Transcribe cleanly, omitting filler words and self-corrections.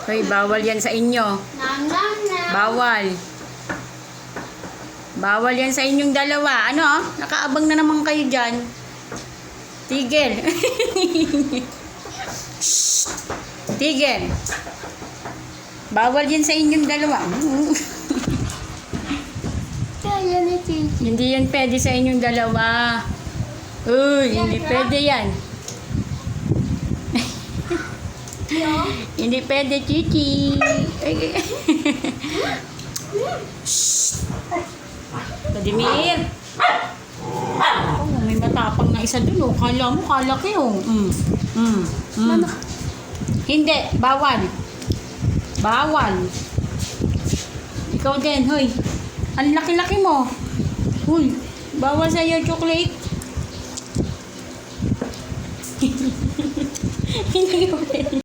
Hoy, bawal yan sa inyo. Nam, nam, nam. Bawal. Bawal yan sa inyong dalawa. Ano? Nakaabang na naman kayo dyan. Tigil. Shh. Tigil. Bawal yan sa inyong dalawa. Kaya ni Chichi. Hindi yan pwede sa inyong dalawa. Uy, hindi pwede yan. Hindi pwede, Chichi. Shh. Vladimir. Oh, may matapang na isa dun. Oh. Kala mo, kalaki oh. Hindi, bawal. Bawal. Ikaw din, hoy. Ang laki-laki mo. Uy, bawal sa'yo chocolate. Hindi ko pwede.